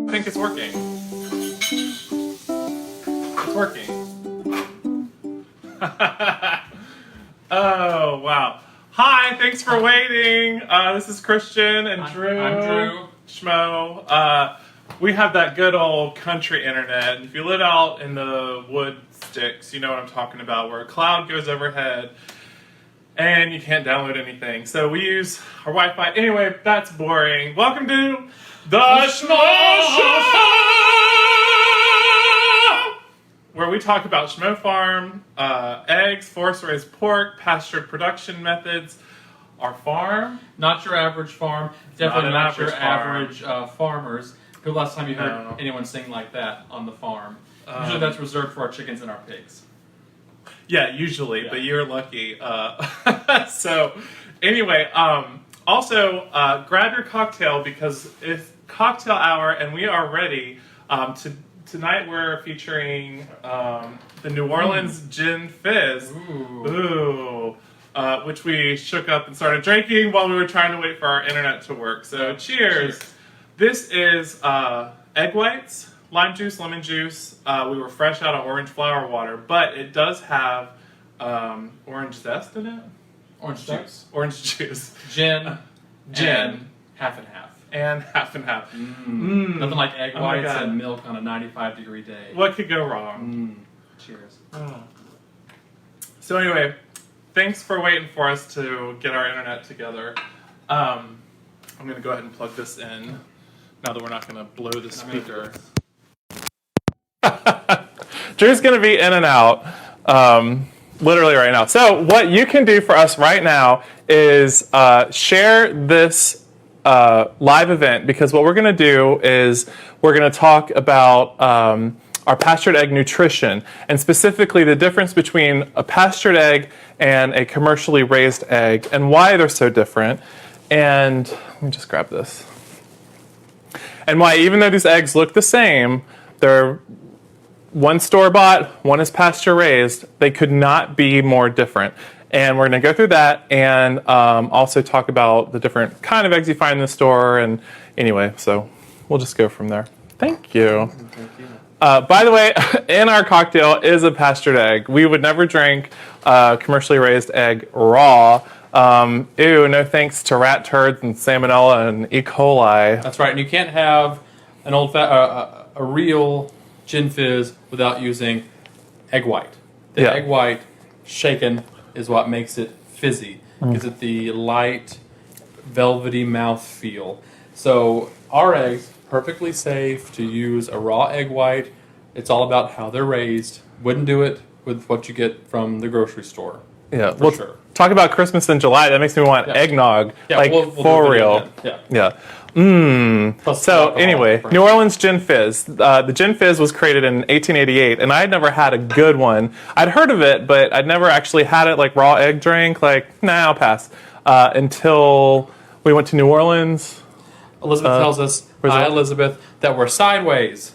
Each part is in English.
I think it's working. It's working. Oh, wow. Hi, thanks for waiting. This is Christian and Drew. I'm Drew. Schmoe. We have that good old country internet. If you live out in the wood sticks, you know what I'm talking about, where a cloud goes overhead and you can't download anything. So we use our Wi-Fi. Anyway, that's boring. Welcome to the Schmoe Show, where we talk about Schmoe Farm, eggs, forest-raised pork, pastured production methods, our farm. Not your average farm. Definitely not your average average farmers. Because last time you heard No. anyone sing like that on the farm. Usually that's reserved for our chickens and our pigs. Yeah, usually, Yeah. but you're lucky. So, anyway, also grab your cocktail because it's cocktail hour and we are ready. Tonight we're featuring the New Orleans Gin Fizz. Ooh. Which we shook up and started drinking while we were trying to wait for our internet to work. So, cheers. This is egg whites, lime juice, lemon juice. We were fresh out of orange flower water, but it does have orange zest in it. Orange juice. Orange juice. Gin. Gin. And half and half. And half and half. Nothing like egg Oh my whites God. and milk on a 95-degree day. What could go wrong? Cheers. So anyway, thanks for waiting for us to get our internet together. I'm going to go ahead and plug this in now that we're not going to blow the speaker. Drew's going to be in and out literally right now. So what you can do for us right now is share this live event, because what we're going to do is we're going to talk about our pastured egg nutrition, and specifically the difference between a pastured egg and a commercially raised egg and why they're so different. And let me just grab this. And why, even though these eggs look the same, they're one store-bought, one is pasture-raised, they could not be more different. And we're going to go through that and also talk about the different kind of eggs you find in the store. And anyway, so we'll just go from there. Thank you. Thank you. By the way, in our cocktail is a pastured egg. We would never drink commercially raised egg raw. Ew, no thanks to rat turds and salmonella and E. coli. That's right, and you can't have an a real gin fizz without using egg white. The egg white shaken is what makes it fizzy. Gives it the light, velvety mouth feel. So our eggs, perfectly safe to use a raw egg white. It's all about how they're raised. Wouldn't do it with what you get from the grocery store. Yeah, for sure. Talk about Christmas in July. That makes me want eggnog. Yeah, like we'll for real. Yeah. Plus so anyway, New Orleans Gin Fizz. The Gin Fizz was created in 1888, and I had never had a good one. I'd heard of it, but I'd never actually had it like raw egg drink. Like, nah, I'll pass. Until we went to New Orleans. Elizabeth tells us, hi Elizabeth, that we're sideways.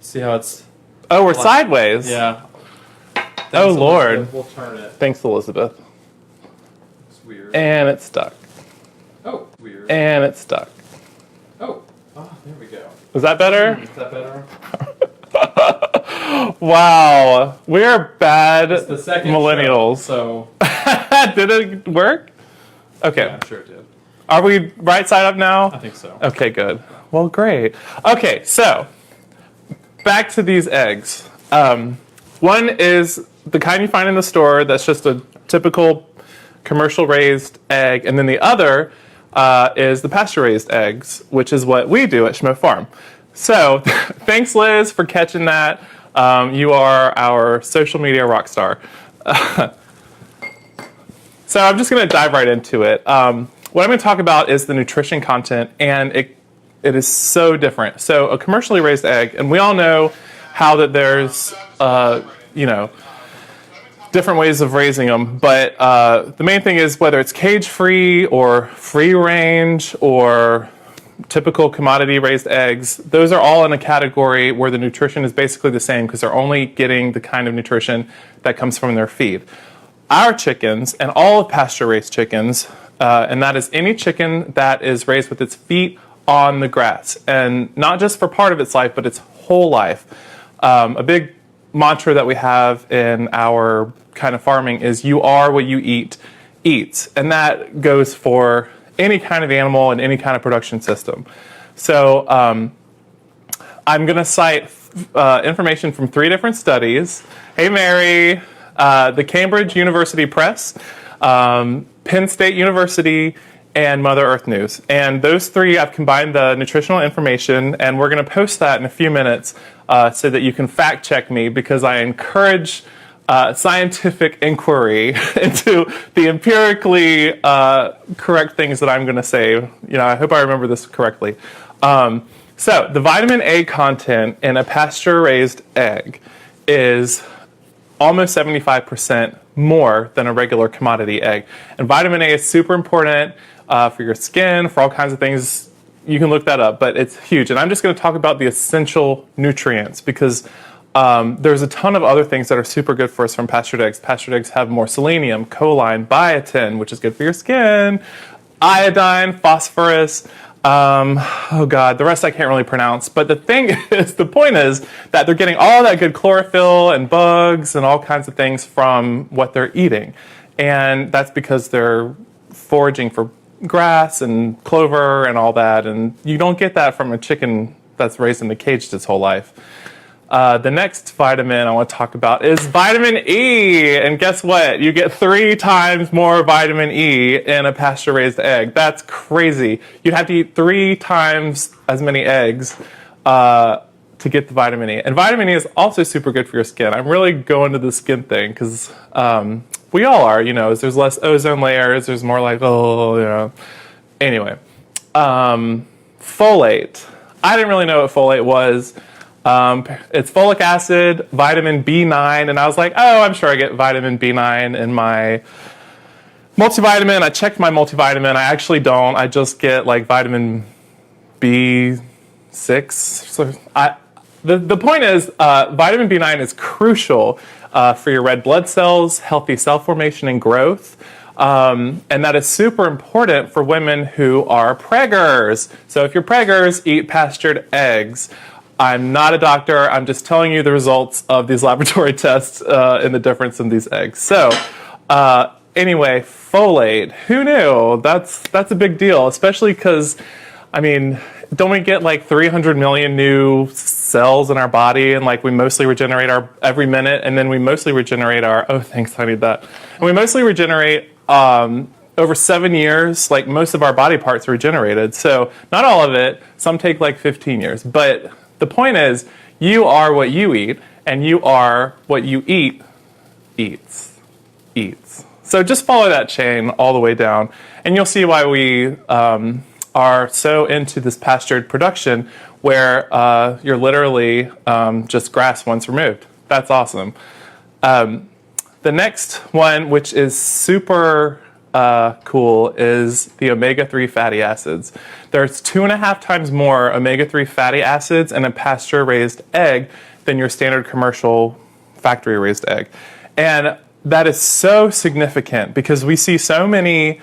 See how it's... Oh, we're sideways? Yeah. Oh, Lord. We'll turn it. Thanks, Elizabeth. It's weird. And it's stuck. Oh, weird. And it's stuck. Oh, there we go. Is that better? Is that better? Wow. We are bad It's the second millennials. Show, Did it work? Okay. yeah, I'm sure it did. Are we right side up now? I think so. Okay, good. Well, great. Okay, so back to these eggs. One is the kind you find in the store that's just a typical commercial raised egg, and then the other is the pasture raised eggs, which is what we do at Schmoe Farm. So thanks, Liz, for catching that. You are our social media rock star. So I'm just going to dive right into it. What I'm going to talk about is the nutrition content, and it is so different. So a commercially raised egg, and we all know how that there's, different ways of raising them, but the main thing is whether it's cage-free or free-range or typical commodity raised eggs, those are all in a category where the nutrition is basically the same because they're only getting the kind of nutrition that comes from their feed. Our chickens, and all of pasture-raised chickens, and that is any chicken that is raised with its feet on the grass, and not just for part of its life, but its whole life. A big mantra that we have in our kind of farming is "you are what you eat eats," and that goes for any kind of animal and any kind of production system. So I'm going to cite information from 3 different studies. Hey, Mary, the Cambridge University Press, Penn State University, and Mother Earth News. And those 3, I've combined the nutritional information, and we're going to post that in a few minutes so that you can fact check me, because I encourage scientific inquiry into the empirically correct things that I'm going to say. I hope I remember this correctly. So the vitamin A content in a pasture-raised egg is almost 75% more than a regular commodity egg. And vitamin A is super important for your skin, for all kinds of things. You can look that up, but it's huge. And I'm just going to talk about the essential nutrients, because there's a ton of other things that are super good for us from pastured eggs. Pastured eggs have more selenium, choline, biotin, which is good for your skin, iodine, phosphorus. The rest I can't really pronounce. But the point is that they're getting all that good chlorophyll and bugs and all kinds of things from what they're eating. And that's because they're foraging for grass and clover and all that. And you don't get that from a chicken that's raised in a cage its whole life. The next vitamin I want to talk about is vitamin E. And guess what? You get 3 times more vitamin E in a pasture-raised egg. That's crazy. You'd have to eat 3 times as many eggs to get the vitamin E. And vitamin E is also super good for your skin. I'm really going to the skin thing because we all are, as there's less ozone layers, there's more Anyway, folate. I didn't really know what folate was. It's folic acid, vitamin B9, and I was like, oh, I'm sure I get vitamin B9 in my multivitamin. I checked my multivitamin. I actually don't. I just get vitamin B6. So the point is, vitamin B9 is crucial for your red blood cells, healthy cell formation and growth. And that is super important for women who are preggers. So if you're preggers, eat pastured eggs. I'm not a doctor. I'm just telling you the results of these laboratory tests and the difference in these eggs. So anyway, folate. Who knew? That's a big deal, especially because, don't we get 300 million new cells in our body, and we mostly regenerate every minute, and then we mostly regenerate thanks, I need that. And we mostly regenerate over 7 years, most of our body parts are regenerated. So not all of it. Some take 15 years. But the point is, you are what you eat, and you are what you eat eats. So just follow that chain all the way down, and you'll see why we are so into this pastured production where you're literally just grass once removed. That's awesome. The next one, which is super cool, is the omega-3 fatty acids. There's 2.5 times more omega-3 fatty acids in a pasture-raised egg than your standard commercial factory-raised egg. And that is so significant because we see so many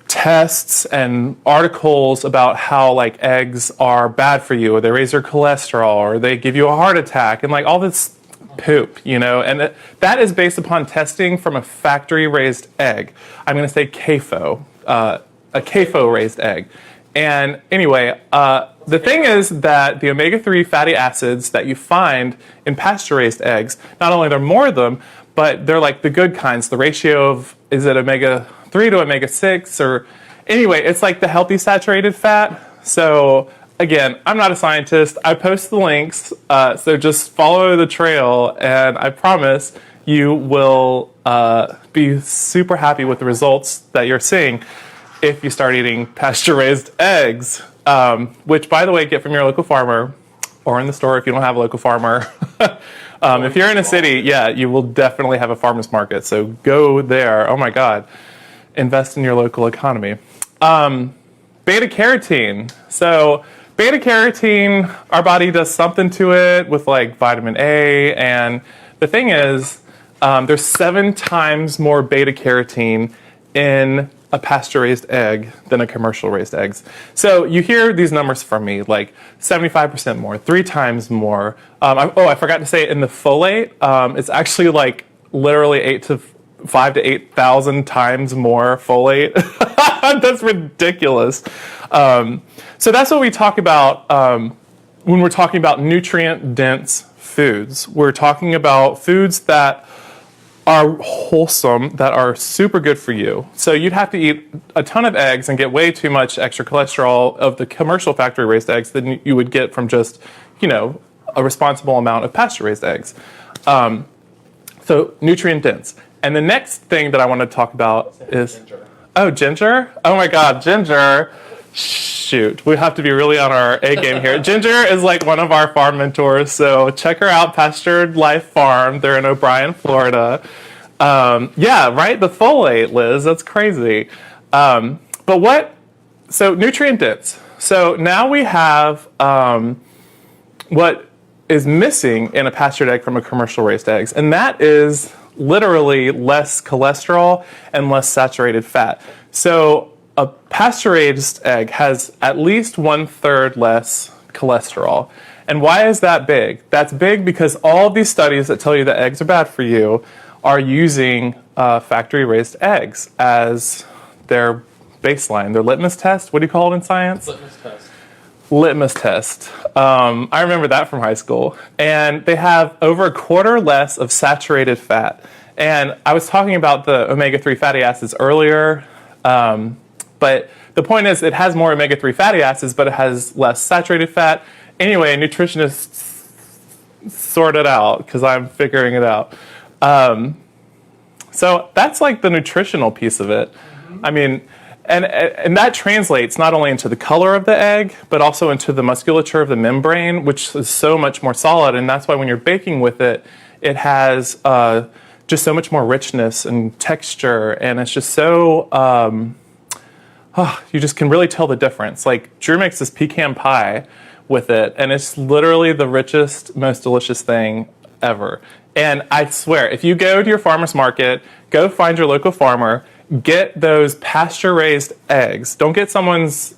tests and articles about how eggs are bad for you, or they raise your cholesterol, or they give you a heart attack, and all this poop, and that is based upon testing from a factory-raised egg. I'm going to say CAFO, a CAFO-raised egg. And anyway, the thing is that the omega-3 fatty acids that you find in pasture-raised eggs, not only are there more of them, but they're the good kinds. The ratio of, is it omega-3 to omega-6? Or anyway, it's the healthy saturated fat. So again, I'm not a scientist. I post the links, so just follow the trail, and I promise you will be super happy with the results that you're seeing if you start eating pasture-raised eggs, which, by the way, get from your local farmer or in the store if you don't have a local farmer. If you're in a city, you will definitely have a farmer's market, so go there. Oh my God. Invest in your local economy. Beta-carotene. So beta-carotene, our body does something to it with vitamin A, and the thing is, there's 7 times more beta-carotene in a pasture-raised egg than a commercial-raised eggs. So you hear these numbers from me, like 75% more, 3 times more. I forgot to say, in the folate, it's actually like literally 5 to 8,000 times more folate. That's ridiculous. So that's what we talk about when we're talking about nutrient-dense foods. We're talking about foods that are wholesome, that are super good for you. So you'd have to eat a ton of eggs and get way too much extra cholesterol of the commercial factory-raised eggs than you would get from just, a responsible amount of pasture-raised eggs. So nutrient-dense. And the next thing that I want to talk about is... Ginger. Oh, ginger? Oh my God, ginger. Shoot, we have to be really on our A game here. Ginger is like one of our farm mentors, so check her out, Pastured Life Farm. They're in O'Brien, Florida. Yeah, right? The folate, Liz, that's crazy. So nutrient dense. So now we have what is missing in a pastured egg from a commercial raised eggs, and that is literally less cholesterol and less saturated fat. So a pasture-raised egg has at least 1/3 less cholesterol. And why is that big? That's big because all of these studies that tell you that eggs are bad for you are using factory-raised eggs as their baseline, their litmus test. What do you call it in science? Litmus test. Litmus test. I remember that from high school. And they have over 1/4 less of saturated fat. And I was talking about the omega-3 fatty acids earlier. But the point is, it has more omega-3 fatty acids, but it has less saturated fat. Anyway, nutritionists sort it out because I'm figuring it out. So that's like the nutritional piece of it. Mm-hmm. I mean, and that translates not only into the color of the egg, but also into the musculature of the membrane, which is so much more solid. And that's why when you're baking with it, it has just so much more richness and texture, and it's just so... you just can really tell the difference. Like, Drew makes this pecan pie with it, and it's literally the richest, most delicious thing ever. And I swear, if you go to your farmer's market, go find your local farmer, get those pasture-raised eggs. Don't get someone's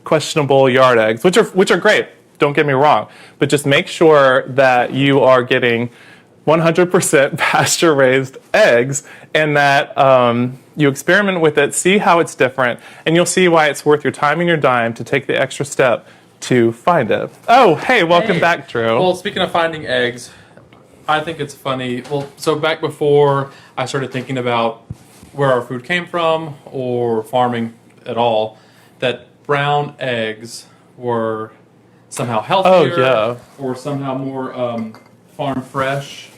questionable yard eggs, which are great. Don't get me wrong. But just make sure that you are getting 100% pasture-raised eggs, and that you experiment with it, see how it's different, and you'll see why it's worth your time and your dime to take the extra step to find it. Oh, hey, welcome back, Drew. Well, speaking of finding eggs, I think it's funny. Well, so back before I started thinking about where our food came from or farming at all, that brown eggs were somehow healthier or somehow more farm fresh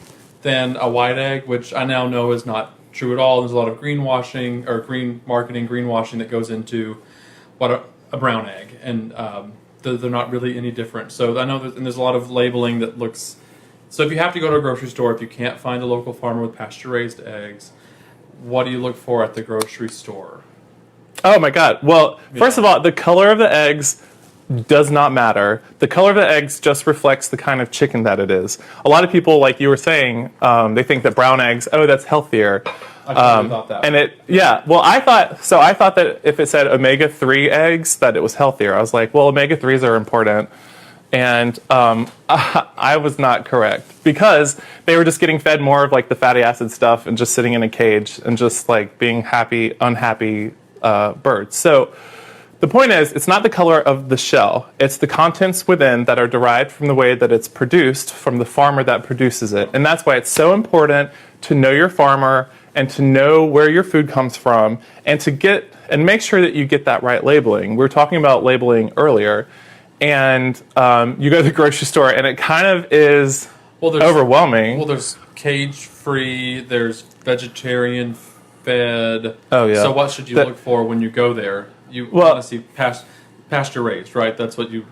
than a white egg, which I now know is not true at all. There's a lot of greenwashing or greenwashing that goes into what a brown egg, and they're not really any different. So I know there's a lot of labeling that looks... So if you have to go to a grocery store, if you can't find a local farmer with pasture-raised eggs, what do you look for at the grocery store? Oh my God. Well, first of all, the color of the eggs does not matter. The color of the eggs just reflects the kind of chicken that it is. A lot of people, like you were saying, they think that brown eggs, that's healthier. I totally thought that. And I thought that if it said omega-3 eggs, that it was healthier. I was like, well, omega-3s are important. And I was not correct, because they were just getting fed more of like the fatty acid stuff and just sitting in a cage and just like being happy, unhappy birds. So the point is, it's not the color of the shell. It's the contents within that are derived from the way that it's produced from the farmer that produces it. And that's why it's so important to know your farmer and to know where your food comes from, and to make sure that you get that right labeling. We were talking about labeling earlier, and you go to the grocery store and it kind of is overwhelming. Well, there's cage-free, there's vegetarian-fed. Oh, yeah. So what should you look for when you go there? You want to see pasture-raised, right? That's what you...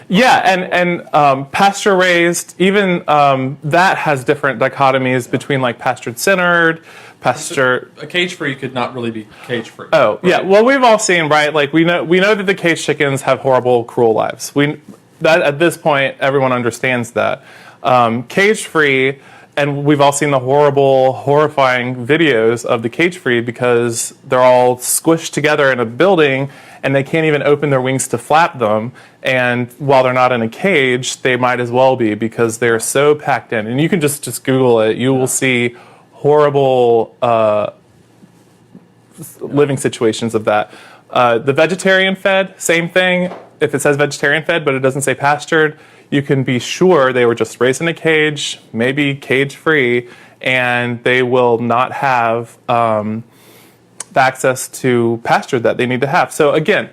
Yeah, and pasture-raised, even that has different dichotomies between like pastured-centered, a cage-free could not really be cage-free. Oh, right? yeah. Well, we've all seen, right? Like we know that the cage chickens have horrible, cruel lives. That at this point, everyone understands that. Cage-free And we've all seen the horrible, horrifying videos of the cage-free because they're all squished together in a building and they can't even open their wings to flap them. And while they're not in a cage, they might as well be because they're so packed in. And you can just Google it. You will see horrible living situations of that. The vegetarian fed, same thing. If it says vegetarian fed, but it doesn't say pastured, you can be sure they were just raised in a cage, maybe cage free, and they will not have the access to pasture that they need to have. So again,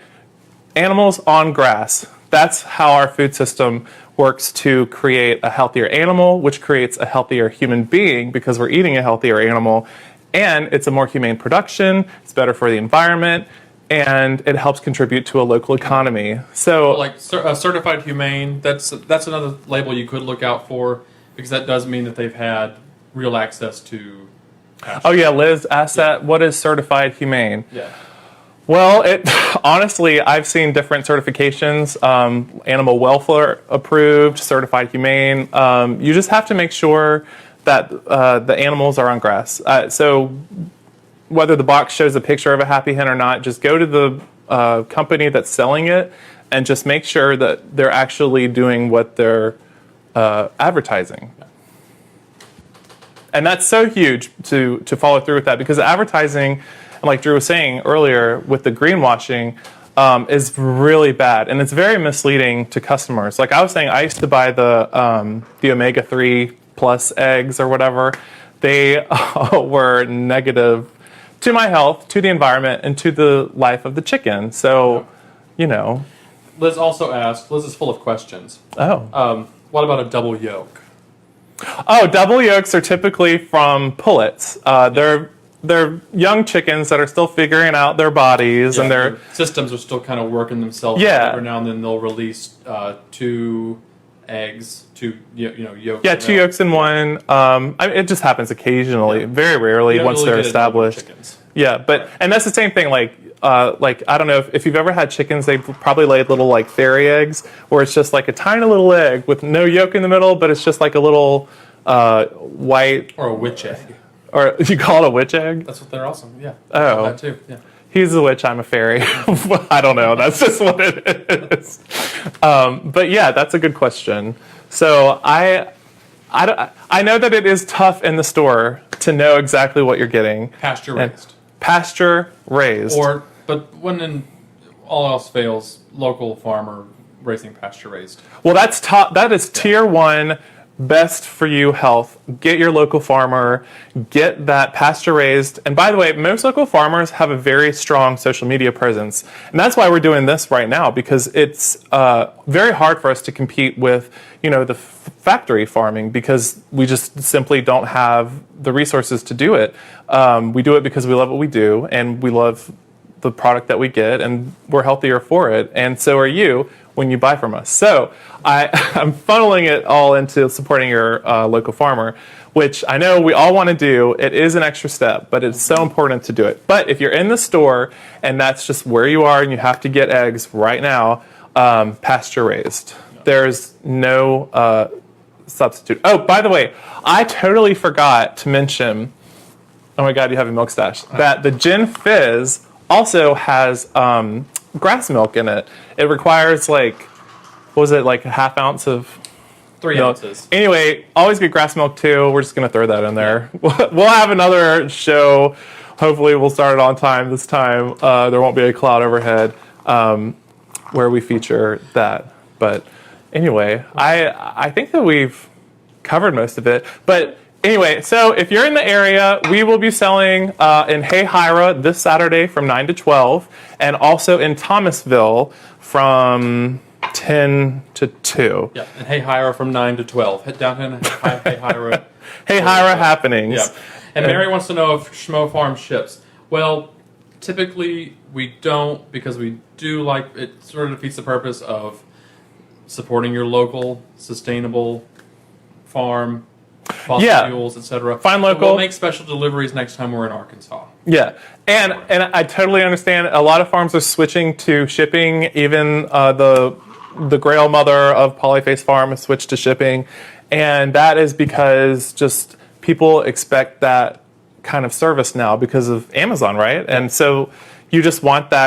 animals on grass. That's how our food system works to create a healthier animal, which creates a healthier human being because we're eating a healthier animal. And it's a more humane production, it's better for the environment, and it helps contribute to a local economy. So, like certified humane, that's another label you could look out for because that does mean that they've had real access to pasture. oh yeah, Liz asked that, what is certified humane? Yeah. Well, honestly, I've seen different certifications, animal welfare approved, certified humane. You just have to make sure that the animals are on grass. So whether the box shows a picture of a happy hen or not, just go to the company that's selling it and just make sure that they're actually doing what they're advertising. And that's so huge to follow through with that because advertising, like Drew was saying earlier, with the greenwashing, is really bad. And it's very misleading to customers. Like I was saying, I used to buy the omega-3 plus eggs or whatever. They were negative to my health, to the environment, and to the life of the chicken. So, you know. Liz also asked, Liz is full of questions. Oh. What about a double yolk? Oh, double yolks are typically from pullets. They're young chickens that are still figuring out their bodies and their systems are still kind of working themselves. Yeah. Every now and then they'll release 2 eggs, 2 yolks. Yeah, 2 yolks in one. It just happens occasionally, very rarely once really they're get it done with established. chickens. Yeah, and that's the same thing. Like I don't know if you've ever had chickens. They probably laid little like fairy eggs, where it's just like a tiny little egg with no yolk in the middle, but it's just like a little white or a witch egg. Or you call it a witch egg? That's what they're also. Yeah. Oh, That too. Yeah. He's a witch, I'm a fairy. I don't know. That's just what it is. But yeah, that's a good question. So I know that it is tough in the store to know exactly what you're getting. Pasture raised. Pasture raised. But when all else fails, local farmer raising pasture raised. Well, that is tier 1. Best for you health. Get your local farmer, get that pasture raised. And by the way, most local farmers have a very strong social media presence. And that's why we're doing this right now, because it's very hard for us to compete with, the factory farming because we just simply don't have the resources to do it. We do it because we love what we do and we love the product that we get and we're healthier for it. And so are you when you buy from us. So I'm funneling it all into supporting your local farmer, which I know we all want to do. It is an extra step, but it's so important to do it. But if you're in the store and that's just where you are and you have to get eggs right now, pasture raised. There's no substitute. Oh, by the way, I totally forgot to mention, oh my God, you have a milk stash, that the Gin Fizz also has grass milk in it. It requires like a half ounce of 3 milk. ounces. Anyway, always get grass milk too. We're just going to throw that in there. We'll have another show. Hopefully we'll start it on time this time. There won't be a cloud overhead where we feature that. But anyway, I think that we've covered most of it. But anyway, so if you're in the area, we will be selling in Hey Hyra this Saturday from 9 to 12, and also in Thomasville from 10 to 2. Yeah, and Hey Hyra from 9 to 12. Head down to Hey Hyra. Hey Hyra happenings. Yeah. And Mary wants to know if Schmoe Farm ships. Well, typically we don't, because we do like, it sort of defeats the purpose of supporting your local, sustainable farm, fossil fuels, etc. Find local. But we'll make special deliveries next time we're in Arkansas. Yeah, and I totally understand. A lot of farms are switching to shipping. Even the Grail mother of Polyface Farm has switched to shipping, And that is because just people expect that kind of service now because of Amazon, right? And so you just want that